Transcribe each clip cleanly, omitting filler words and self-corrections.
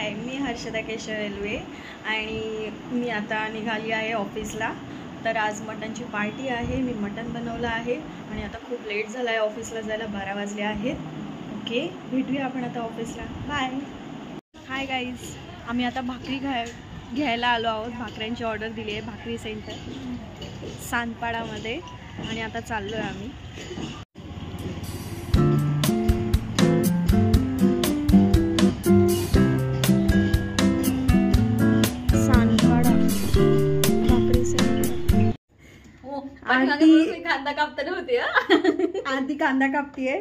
हाय, मी Harshada Keshav railway आणि मी आता निघाली आहे ऑफिसला. तर आज मटनची पार्टी आहे. मी मटन बनवलं आहे आणि आता खूप लेट झाला आहे ऑफिसला जायला. 12 वाजले आहेत. ओके, भेटूया आपण आता ऑफिसला. बाय. हाय गाईज, आम्ही आता भाकरी घ्यायला आलो आहोत. भाकऱ्यांची ऑर्डर दिली आहे भाकरी सेंटर सानपाडामध्ये आणि आता चाललो आहे आम्ही. कांदा कापताना होते आरती कांदा कापतीये.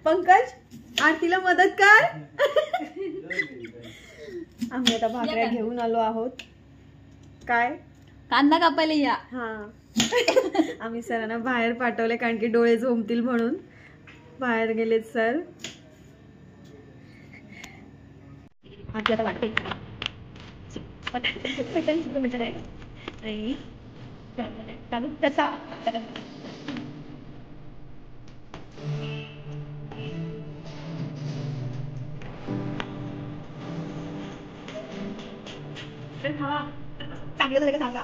पंकज आरतीला मदत कर. आम्ही आता भाकऱ्या घेऊन आलो आहोत. काय कांदा कापायला या. हा आम्ही सरांना बाहेर पाठवले कारण की डोळे झोमतील म्हणून. बाहेर गेलेत सर. आपल्याला वाटते तसा चांगलं झालं का सांगा.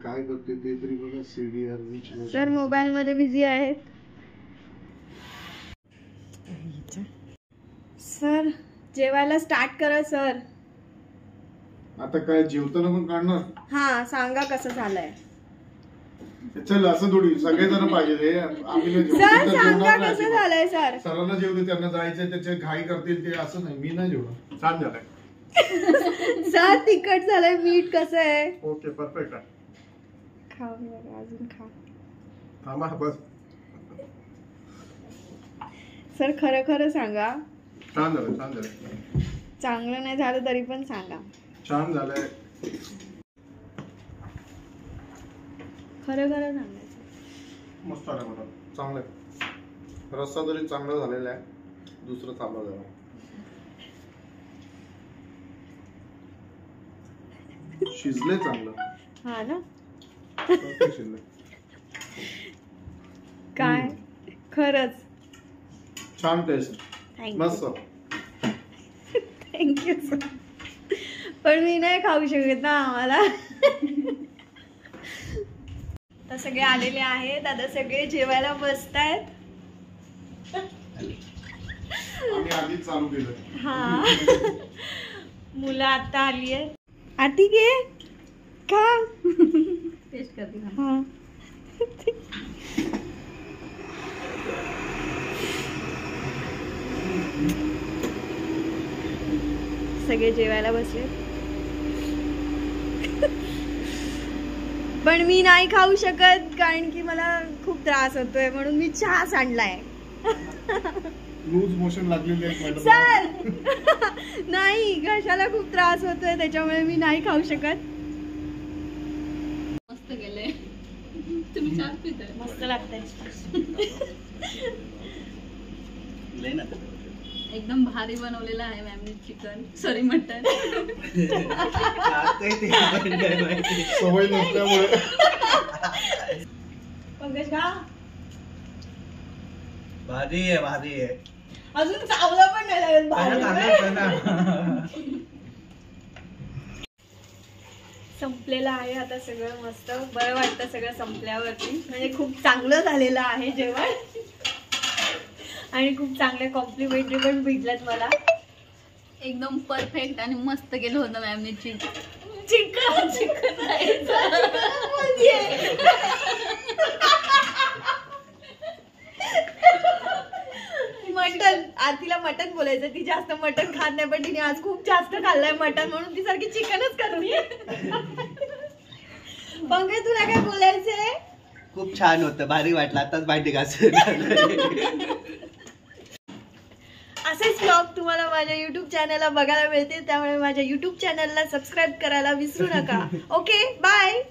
काय करते ते तरी बघा. सीडीआर सर मोबाईल मध्ये बिझी आहेत. सर जेवायला स्टार्ट करा सर. आता काय जेवताना पण काढणार. हा सांगा कसं झालंय. चल असं थोडी सगळेजण पाहिजे. आम्ही सर सांगा कसं झालंय. सर सरांना जेवते, त्यांना जायचंय, त्याचे घाई करतील ते. असं नाही, मी नाही जेवणार. छान झालंय सर. तिखट झालंय. मीठ कसं आहे. ओके परफेक्ट आहे. खा बघा, अजून खा. थांबा बस. सर खरं खरं सांगा. छान झालं, छान झालं. चांगलं नाही झालं तरी पण सांगा. छान झालंय. खरं खरं सांगायचं. मस्त आहे मॅडम, चांगलं आहे. रस्सा तरी चांगला झालेला आहे. दुसरं थांबा जरा. शिजले चांगलं. हा ना. शिजले काय खरंच छान टेस्ट. मस्त. Thank you sir. पण मी नाही खाऊ शकत ना. आम्हाला तर सगळे आलेले आहेत. आता सगळे जेवायला बसतायत. आम्ही आधीच चालू केलं. हा मुलं आता आली आहेत. आरती घे खा. टेस्ट करते. हा सगळे जेवायला बसले. पण मी नाही खाऊ शकत कारण की मला खूप त्रास होतोय म्हणून मी चहा सांडलाय. लूज मोशन लागलेले आहेत सर. नाही, घशाला खूप त्रास होतोय त्याच्यामुळे मी नाही खाऊ शकत. मस्त गेले. तुम्ही चहा पिताय. मस्त लागतंय. एकदम भारी बनवलेलं आहे मॅमने चिकन. Sorry mutton. सवय नसल्यामुळे. पंकज का भारी आहे, भारी आहे. अजून चावलं पण नाही लागत. संपलेलं आहे आता सगळं. मस्त बरं वाटतं सगळं संपल्यावरती. म्हणजे खूप चांगलं झालेलं आहे जेवण आणि खूप चांगले कॉम्प्लिमेंटरी पण भेटल्यात मला. एकदम परफेक्ट आणि मस्त केलं होतं मॅमने चिकन. मटन. आरतीला मटन बोलायचं. ती जास्त मटन खात नाही पण तिने आज खूप जास्त खाल्लंय मटन म्हणून ती सारखी चिकनच करते. पंकज तुला काय बोलायचंय. खूप छान होतं, भारी वाटलं. आताच भांडी घास. असेच व्लॉग तुम्हाला माझ्या युट्यूब चॅनलला बघायला मिळतील. त्यामुळे माझ्या युट्यूब चॅनलला सबस्क्राईब करायला विसरू नका. Okay bye.